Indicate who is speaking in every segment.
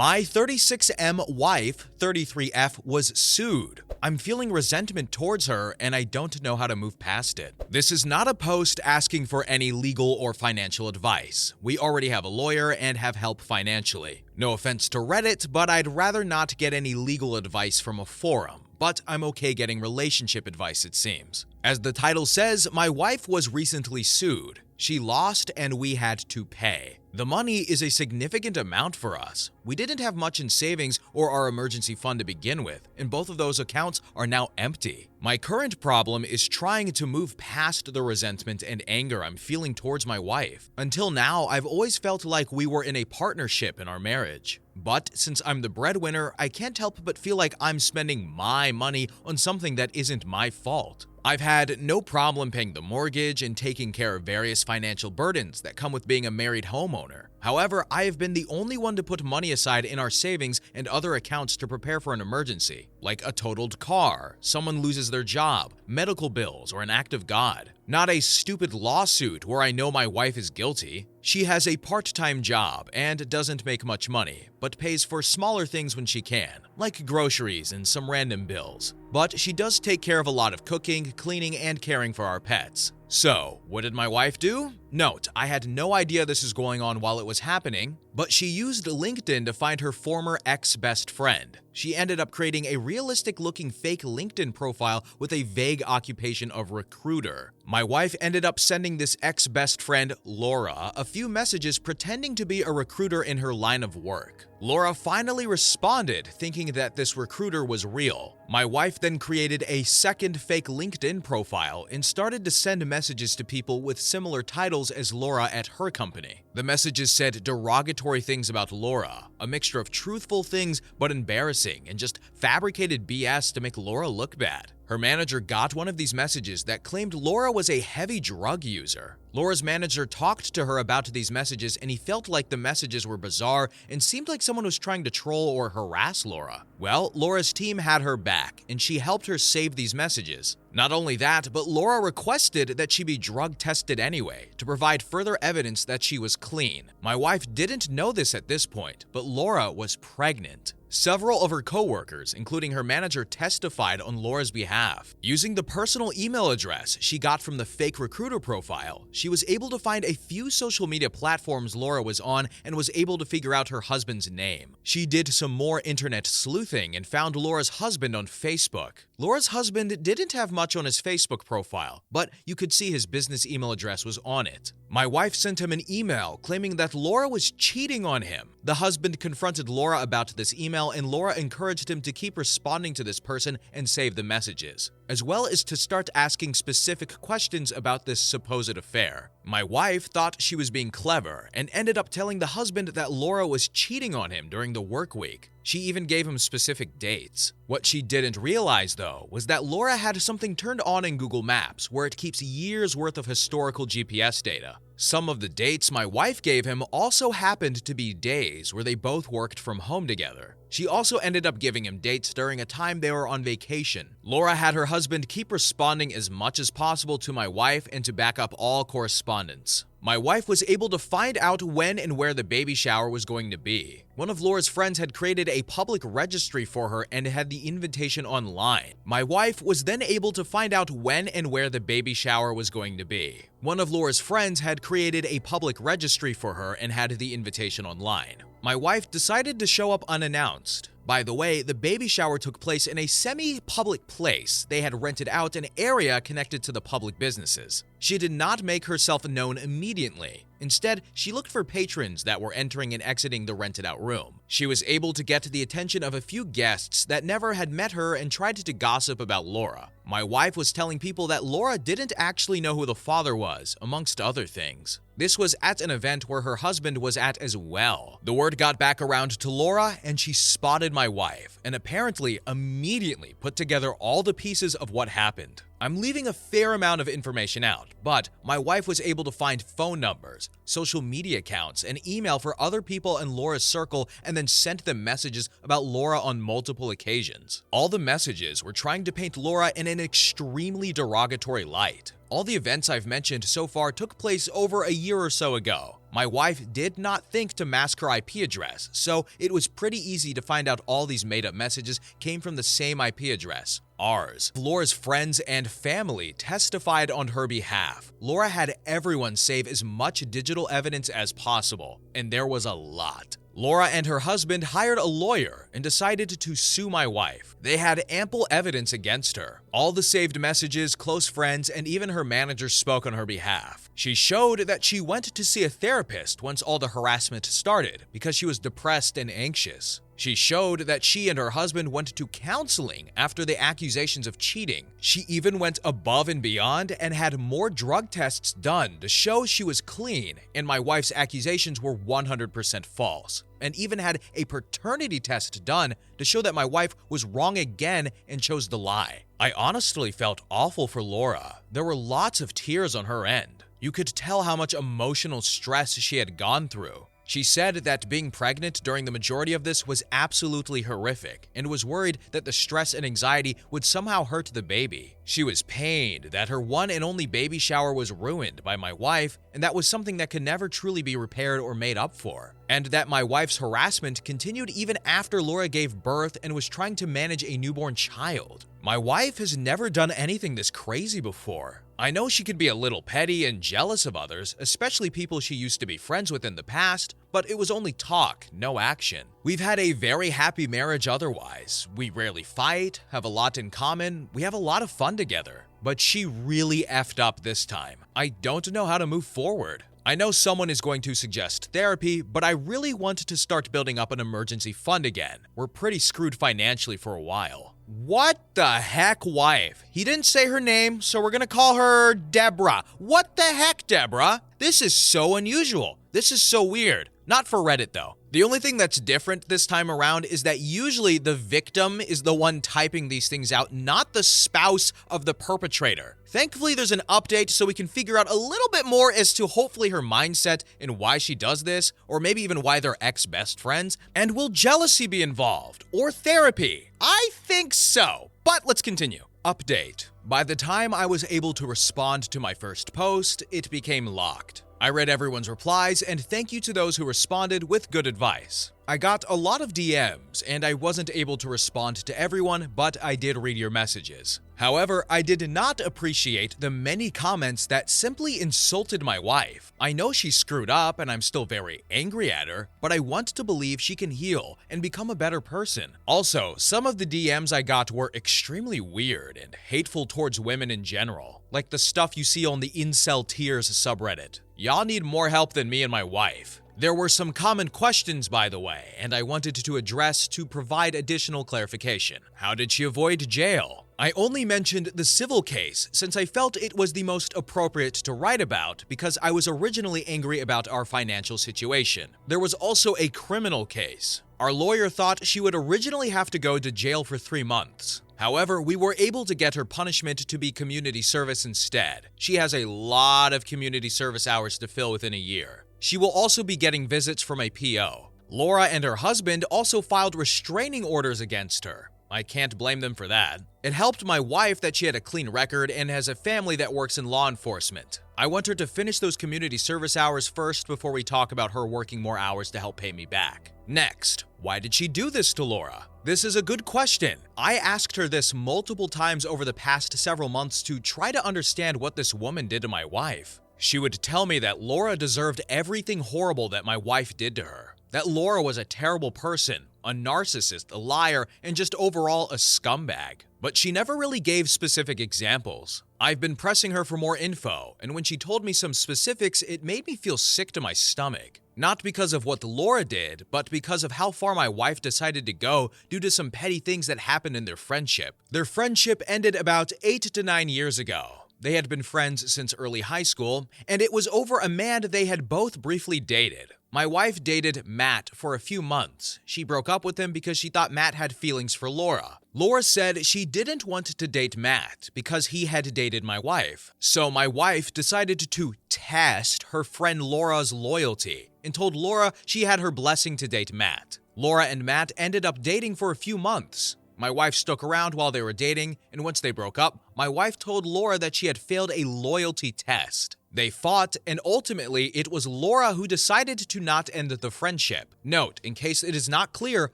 Speaker 1: My 36M wife, 33F, was sued. I'm feeling resentment towards her and I don't know how to move past it. This is not a post asking for any legal or financial advice. We already have a lawyer and have help financially. No offense to Reddit, but I'd rather not get any legal advice from a forum. But I'm okay getting relationship advice, it seems. As the title says, my wife was recently sued. She lost and we had to pay. The money is a significant amount for us. We didn't have much in savings or our emergency fund to begin with, and both of those accounts are now empty. My current problem is trying to move past the resentment and anger I'm feeling towards my wife. Until now, I've always felt like we were in a partnership in our marriage. But since I'm the breadwinner, I can't help but feel like I'm spending my money on something that isn't my fault. I've had no problem paying the mortgage and taking care of various financial burdens that come with being a married homeowner. However, I have been the only one to put money aside in our savings and other accounts to prepare for an emergency, like a totaled car, someone loses their job, medical bills, or an act of God. Not a stupid lawsuit where I know my wife is guilty. She has a part-time job and doesn't make much money, but pays for smaller things when she can, like groceries and some random bills. But she does take care of a lot of cooking, cleaning, and caring for our pets. So, what did my wife do? Note, I had no idea this was going on while it was happening, but she used LinkedIn to find her former ex-best friend. She ended up creating a realistic-looking fake LinkedIn profile with a vague occupation of recruiter. My wife ended up sending this ex-best friend, Laura, a few messages pretending to be a recruiter in her line of work. Laura finally responded, thinking that this recruiter was real. My wife then created a second fake LinkedIn profile and started to send messages to people with similar titles as Laura at her company. The messages said derogatory things about Laura, a mixture of truthful things but embarrassing, and just fabricated BS to make Laura look bad. Her manager got one of these messages that claimed Laura was a heavy drug user. Laura's manager talked to her about these messages and he felt like the messages were bizarre and seemed like someone was trying to troll or harass Laura. Well, Laura's team had her back and she helped her save these messages. Not only that, but Laura requested that she be drug tested anyway to provide further evidence that she was clean. My wife didn't know this at this point, but Laura was pregnant. Several of her coworkers, including her manager, testified on Laura's behalf. Using the personal email address she got from the fake recruiter profile, she was able to find a few social media platforms Laura was on and was able to figure out her husband's name. She did some more internet sleuthing and found Laura's husband on Facebook. Laura's husband didn't have much on his Facebook profile, but you could see his business email address was on it. My wife sent him an email claiming that Laura was cheating on him. The husband confronted Laura about this email and Laura encouraged him to keep responding to this person and save the messages, as well as to start asking specific questions about this supposed affair. My wife thought she was being clever and ended up telling the husband that Laura was cheating on him during the work week. She even gave him specific dates. What she didn't realize, though, was that Laura had something turned on in Google Maps where it keeps years' worth of historical GPS data. Some of the dates my wife gave him also happened to be days where they both worked from home together. She also ended up giving him dates during a time they were on vacation. Laura had her husband keep responding as much as possible to my wife and to back up all correspondence. My wife was able to find out when and where the baby shower was going to be. One of Laura's friends had created a public registry for her and had the invitation online. My wife was then able to find out when and where the baby shower was going to be. One of Laura's friends had created a public registry for her and had the invitation online. My wife decided to show up unannounced. By the way, the baby shower took place in a semi-public place. They had rented out an area connected to the public businesses. She did not make herself known immediately. Instead, she looked for patrons that were entering and exiting the rented-out room. She was able to get the attention of a few guests that never had met her and tried to gossip about Laura. My wife was telling people that Laura didn't actually know who the father was, amongst other things. This was at an event where her husband was at as well. The word got back around to Laura and she spotted my wife and apparently immediately put together all the pieces of what happened. I'm leaving a fair amount of information out, but my wife was able to find phone numbers, social media accounts, and email for other people in Laura's circle and then sent them messages about Laura on multiple occasions. All the messages were trying to paint Laura in an extremely derogatory light. All the events I've mentioned so far took place over a year or so ago. My wife did not think to mask her IP address, so it was pretty easy to find out all these made-up messages came from the same IP address, ours. Laura's friends and family testified on her behalf. Laura had everyone save as much digital evidence as possible, and there was a lot. Laura and her husband hired a lawyer and decided to sue my wife. They had ample evidence against her. All the saved messages, close friends, and even her manager spoke on her behalf. She showed that she went to see a therapist once all the harassment started because she was depressed and anxious. She showed that she and her husband went to counseling after the accusations of cheating. She even went above and beyond and had more drug tests done to show she was clean and my wife's accusations were 100% false, and even had a paternity test done to show that my wife was wrong again and chose to lie. I honestly felt awful for Laura. There were lots of tears on her end. You could tell how much emotional stress she had gone through. She said that being pregnant during the majority of this was absolutely horrific and was worried that the stress and anxiety would somehow hurt the baby. She was pained that her one and only baby shower was ruined by my wife, and that was something that could never truly be repaired or made up for. And that my wife's harassment continued even after Laura gave birth and was trying to manage a newborn child. My wife has never done anything this crazy before. I know she can be a little petty and jealous of others, especially people she used to be friends with in the past, but it was only talk, no action. We've had a very happy marriage otherwise. We rarely fight, have a lot in common, we have a lot of fun together. But she really effed up this time. I don't know how to move forward. I know someone is going to suggest therapy, but I really want to start building up an emergency fund again. We're pretty screwed financially for a while. What the heck, wife? He didn't say her name, so we're gonna call her Deborah. What the heck, Deborah? This is so unusual. This is so weird. Not for Reddit, though. The only thing that's different this time around is that usually the victim is the one typing these things out, not the spouse of the perpetrator. Thankfully, there's an update so we can figure out a little bit more as to hopefully her mindset and why she does this, or maybe even why they're ex-best friends. And will jealousy be involved? Or therapy? I think so. But let's continue. Update. By the time I was able to respond to my first post, it became locked. I read everyone's replies, and thank you to those who responded with good advice. I got a lot of DMs, and I wasn't able to respond to everyone, but I did read your messages. However, I did not appreciate the many comments that simply insulted my wife. I know she screwed up, and I'm still very angry at her, but I want to believe she can heal and become a better person. Also, some of the DMs I got were extremely weird and hateful towards women in general, like the stuff you see on the Incel Tears subreddit. Y'all need more help than me and my wife. There were some common questions, by the way, and I wanted to address to provide additional clarification. How did she avoid jail? I only mentioned the civil case since I felt it was the most appropriate to write about because I was originally angry about our financial situation. There was also a criminal case. Our lawyer thought she would originally have to go to jail for 3 months. However, we were able to get her punishment to be community service instead. She has a lot of community service hours to fill within a year. She will also be getting visits from a PO. Laura and her husband also filed restraining orders against her. I can't blame them for that. It helped my wife that she had a clean record and has a family that works in law enforcement. I want her to finish those community service hours first before we talk about her working more hours to help pay me back. Next, why did she do this to Laura? This is a good question. I asked her this multiple times over the past several months to try to understand what this woman did to my wife. She would tell me that Laura deserved everything horrible that my wife did to her. That Laura was a terrible person, a narcissist, a liar, and just overall a scumbag. But she never really gave specific examples. I've been pressing her for more info, and when she told me some specifics, it made me feel sick to my stomach. Not because of what Laura did, but because of how far my wife decided to go due to some petty things that happened in their friendship. Their friendship ended about 8 to 9 years ago. They had been friends since early high school, and it was over a man they had both briefly dated. My wife dated Matt for a few months. She broke up with him because she thought Matt had feelings for Laura. Laura said she didn't want to date Matt because he had dated my wife. So my wife decided to test her friend Laura's loyalty and told Laura she had her blessing to date Matt. Laura and Matt ended up dating for a few months. My wife stuck around while they were dating, and once they broke up, my wife told Laura that she had failed a loyalty test. They fought, and ultimately, it was Laura who decided to not end the friendship. Note, in case it is not clear,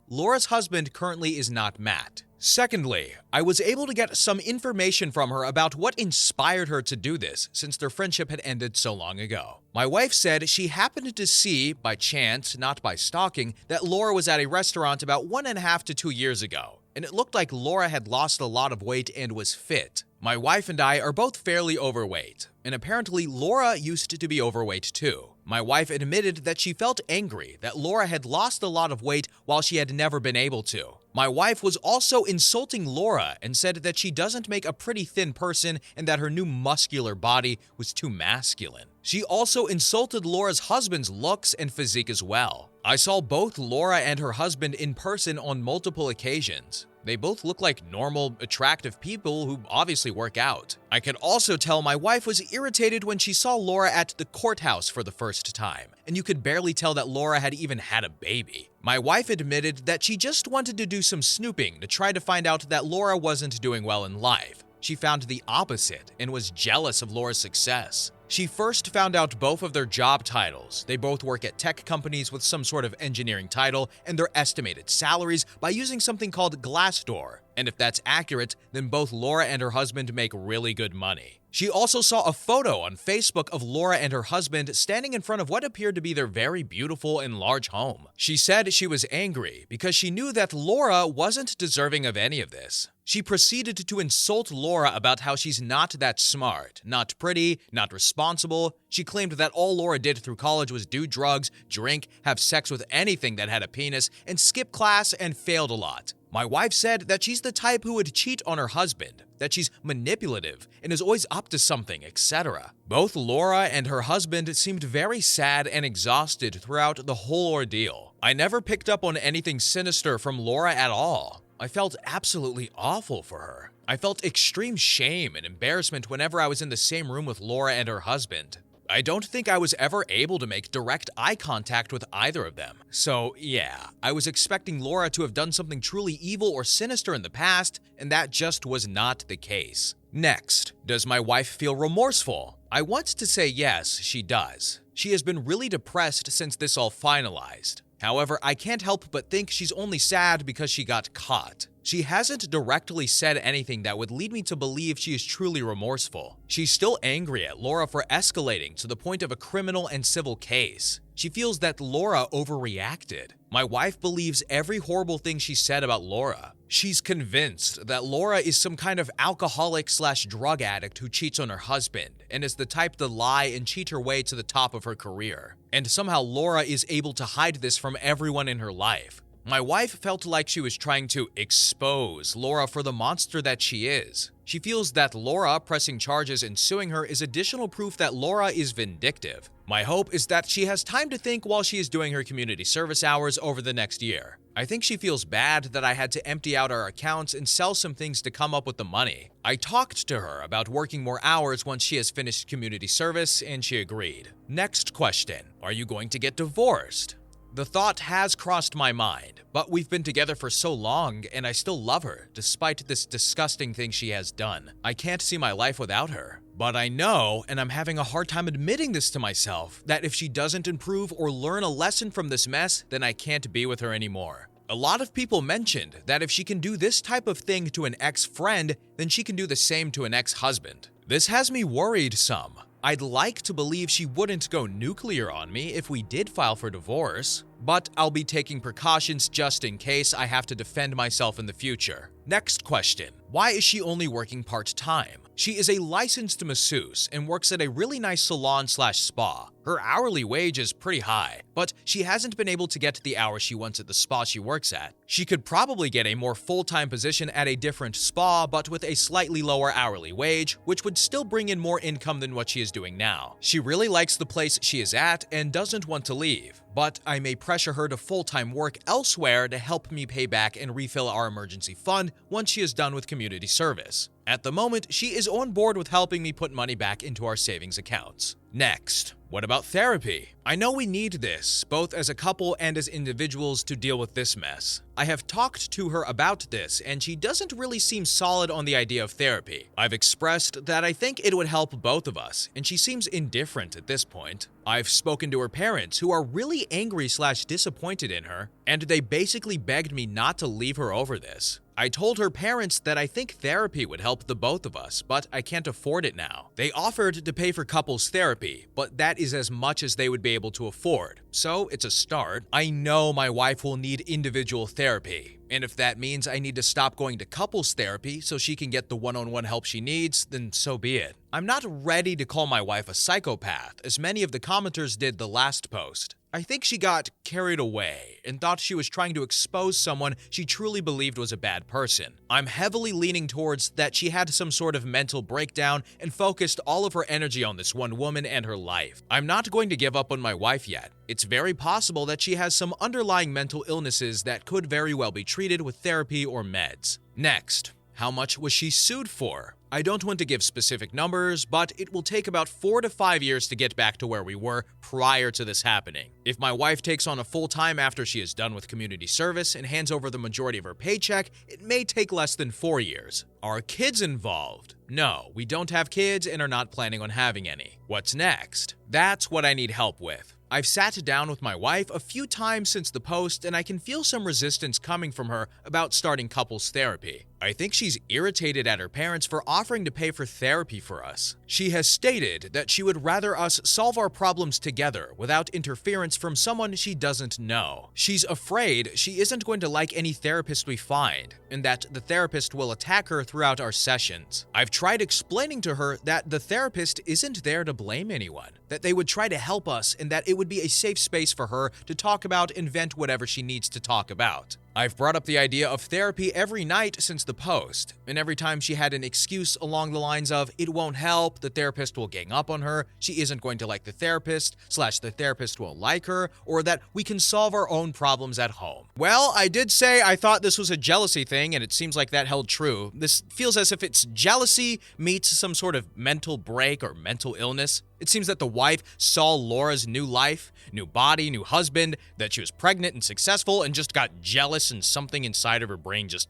Speaker 1: Laura's husband currently is not Matt. Secondly, I was able to get some information from her about what inspired her to do this, since their friendship had ended so long ago. My wife said she happened to see, by chance, not by stalking, that Laura was at a restaurant about 1.5 to 2 years ago, and it looked like Laura had lost a lot of weight and was fit. My wife and I are both fairly overweight, and apparently Laura used to be overweight too. My wife admitted that she felt angry that Laura had lost a lot of weight while she had never been able to. My wife was also insulting Laura and said that she doesn't make a pretty thin person and that her new muscular body was too masculine. She also insulted Laura's husband's looks and physique as well. I saw both Laura and her husband in person on multiple occasions. They both look like normal, attractive people who obviously work out. I could also tell my wife was irritated when she saw Laura at the courthouse for the first time, and you could barely tell that Laura had even had a baby. My wife admitted that she just wanted to do some snooping to try to find out that Laura wasn't doing well in life. She found the opposite and was jealous of Laura's success. She first found out both of their job titles. They both work at tech companies with some sort of engineering title, and their estimated salaries by using something called Glassdoor. And if that's accurate, then both Laura and her husband make really good money. She also saw a photo on Facebook of Laura and her husband standing in front of what appeared to be their very beautiful and large home. She said she was angry because she knew that Laura wasn't deserving of any of this. She proceeded to insult Laura about how she's not that smart, not pretty, not responsible. She claimed that all Laura did through college was do drugs, drink, have sex with anything that had a penis, and skip class and failed a lot. My wife said that she's the type who would cheat on her husband, that she's manipulative and is always up to something, etc. Both Laura and her husband seemed very sad and exhausted throughout the whole ordeal. I never picked up on anything sinister from Laura at all. I felt absolutely awful for her. I felt extreme shame and embarrassment whenever I was in the same room with Laura and her husband. I don't think I was ever able to make direct eye contact with either of them. So yeah, I was expecting Laura to have done something truly evil or sinister in the past, and that just was not the case. Next, does my wife feel remorseful? I want to say yes, she does. She has been really depressed since this all finalized. However, I can't help but think she's only sad because she got caught. She hasn't directly said anything that would lead me to believe she is truly remorseful. She's still angry at Laura for escalating to the point of a criminal and civil case. She feels that Laura overreacted. My wife believes every horrible thing she said about Laura. She's convinced that Laura is some kind of alcoholic/drug addict who cheats on her husband and is the type to lie and cheat her way to the top of her career. And somehow Laura is able to hide this from everyone in her life. My wife felt like she was trying to expose Laura for the monster that she is. She feels that Laura pressing charges and suing her is additional proof that Laura is vindictive. My hope is that she has time to think while she is doing her community service hours over the next year. I think she feels bad that I had to empty out our accounts and sell some things to come up with the money. I talked to her about working more hours once she has finished community service, and she agreed. Next question, are you going to get divorced? The thought has crossed my mind, but we've been together for so long and I still love her despite this disgusting thing she has done. I can't see my life without her. But I know, and I'm having a hard time admitting this to myself, that if she doesn't improve or learn a lesson from this mess, then I can't be with her anymore. A lot of people mentioned that if she can do this type of thing to an ex-friend, then she can do the same to an ex-husband. This has me worried some. I'd like to believe she wouldn't go nuclear on me if we did file for divorce, but I'll be taking precautions just in case I have to defend myself in the future. Next question, why is she only working part-time? She is a licensed masseuse and works at a really nice salon/spa. Her hourly wage is pretty high, but she hasn't been able to get the hours she wants at the spa she works at. She could probably get a more full-time position at a different spa, but with a slightly lower hourly wage, which would still bring in more income than what she is doing now. She really likes the place she is at and doesn't want to leave, but I may pressure her to full-time work elsewhere to help me pay back and refill our emergency fund once she is done with community service. At the moment, she is on board with helping me put money back into our savings accounts. Next, what about therapy? I know we need this, both as a couple and as individuals, to deal with this mess. I have talked to her about this, and she doesn't really seem solid on the idea of therapy. I've expressed that I think it would help both of us, and she seems indifferent at this point. I've spoken to her parents, who are really angry/disappointed in her, and they basically begged me not to leave her over this. I told her parents that I think therapy would help the both of us, but I can't afford it now. They offered to pay for couples therapy, but that is as much as they would be able to afford. So it's a start. I know my wife will need individual therapy, and if that means I need to stop going to couples therapy so she can get the one-on-one help she needs, then so be it. I'm not ready to call my wife a psychopath, as many of the commenters did the last post. I think she got carried away and thought she was trying to expose someone she truly believed was a bad person. I'm heavily leaning towards that she had some sort of mental breakdown and focused all of her energy on this one woman and her life. I'm not going to give up on my wife yet. It's very possible that she has some underlying mental illnesses that could very well be treated with therapy or meds. Next, how much was she sued for? I don't want to give specific numbers, but it will take about 4 to 5 years to get back to where we were prior to this happening. If my wife takes on a full-time after she is done with community service and hands over the majority of her paycheck, it may take less than 4 years. Are kids involved? No, we don't have kids and are not planning on having any. What's next? That's what I need help with. I've sat down with my wife a few times since the post, and I can feel some resistance coming from her about starting couples therapy. I think she's irritated at her parents for offering to pay for therapy for us. She has stated that she would rather us solve our problems together without interference from someone she doesn't know. She's afraid she isn't going to like any therapist we find, and that the therapist will attack her throughout our sessions. I've tried explaining to her that the therapist isn't there to blame anyone, that they would try to help us, and that it would be a safe space for her to talk about and vent whatever she needs to talk about. I've brought up the idea of therapy every night since the post, and every time she had an excuse along the lines of, it won't help, the therapist will gang up on her, she isn't going to like the therapist/the therapist won't like her, or that we can solve our own problems at home. Well, I did say I thought this was a jealousy thing, and it seems like that held true. This feels as if it's jealousy meets some sort of mental break or mental illness. It seems that the wife saw Laura's new life, new body, new husband, that she was pregnant and successful, and just got jealous, and something inside of her brain just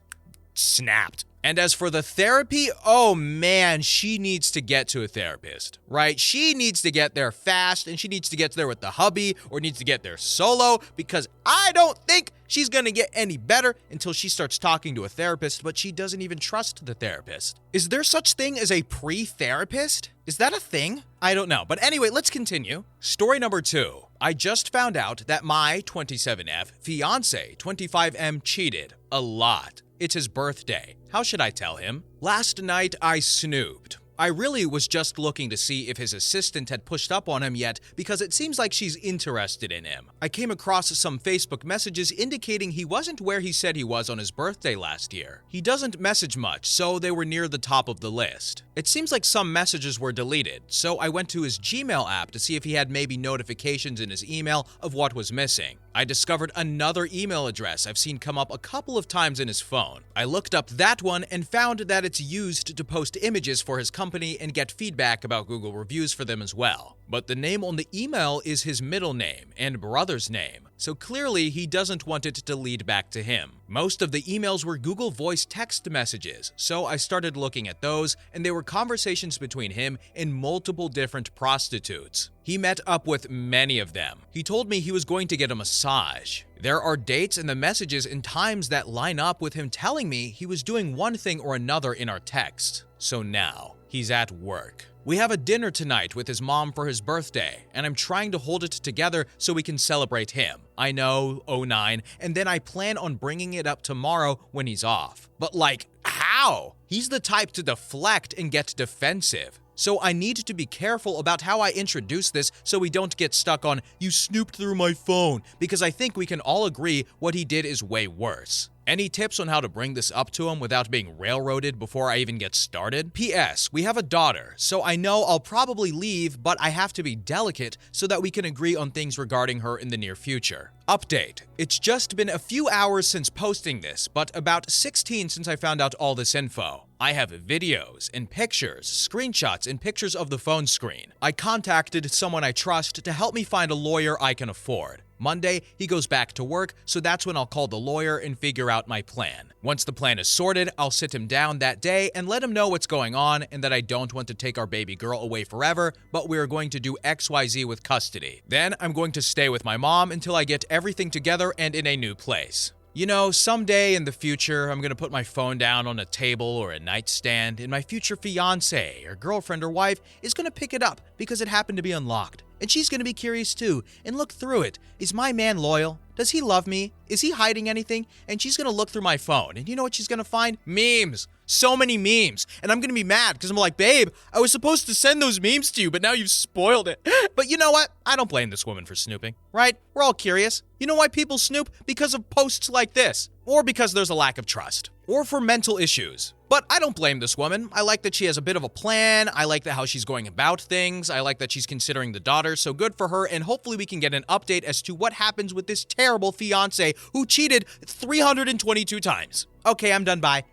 Speaker 1: snapped. And as for the therapy, oh man, she needs to get to a therapist, right? She needs to get there fast, and she needs to get there with the hubby, or needs to get there solo, because I don't think she's gonna get any better until she starts talking to a therapist, but she doesn't even trust the therapist. Is there such thing as a pre-therapist? Is that a thing? I don't know. But anyway, let's continue. Story number 2. I just found out that my 27F fiance 25M cheated a lot. It's his birthday. How should I tell him? Last night I snooped. I really was just looking to see if his assistant had pushed up on him yet, because it seems like she's interested in him. I came across some Facebook messages indicating he wasn't where he said he was on his birthday last year. He doesn't message much, so they were near the top of the list. It seems like some messages were deleted, so I went to his Gmail app to see if he had maybe notifications in his email of what was missing. I discovered another email address I've seen come up a couple of times in his phone. I looked up that one and found that it's used to post images for his company and get feedback about Google reviews for them as well. But the name on the email is his middle name and brother's name, so clearly he doesn't want it to lead back to him. Most of the emails were Google Voice text messages, so I started looking at those, and they were conversations between him and multiple different prostitutes. He met up with many of them. He told me he was going to get a massage. There are dates in the messages and times that line up with him telling me he was doing one thing or another in our text. So now, he's at work. We have a dinner tonight with his mom for his birthday, and I'm trying to hold it together so we can celebrate him. I know, 09, and then I plan on bringing it up tomorrow when he's off. But like, how? He's the type to deflect and get defensive. So I need to be careful about how I introduce this so we don't get stuck on, you snooped through my phone, because I think we can all agree what he did is way worse. Any tips on how to bring this up to him without being railroaded before I even get started? P.S. We have a daughter, so I know I'll probably leave, but I have to be delicate so that we can agree on things regarding her in the near future. Update. It's just been a few hours since posting this, but about 16 since I found out all this info. I have videos and pictures, screenshots and pictures of the phone screen. I contacted someone I trust to help me find a lawyer I can afford. Monday, he goes back to work, so that's when I'll call the lawyer and figure out my plan. Once the plan is sorted, I'll sit him down that day and let him know what's going on and that I don't want to take our baby girl away forever, but we're going to do XYZ with custody. Then I'm going to stay with my mom until I get everything together and in a new place. You know, someday in the future, I'm gonna put my phone down on a table or a nightstand, and my future fiance or girlfriend or wife is gonna pick it up because it happened to be unlocked. And she's gonna be curious too and look through it. Is my man loyal? Does he love me? Is he hiding anything? And she's gonna look through my phone, and you know what she's gonna find? Memes. So many memes. And I'm gonna be mad because I'm like, babe, I was supposed to send those memes to you, but now you've spoiled it. But you know what? I don't blame this woman for snooping, right? We're all curious. You know why people snoop? Because of posts like this. Or because there's a lack of trust. Or for mental issues. But I don't blame this woman. I like that she has a bit of a plan. I like how she's going about things. I like that she's considering the daughter. So good for her. And hopefully we can get an update as to what happens with this terrible fiance who cheated 322 times. Okay, I'm done. Bye.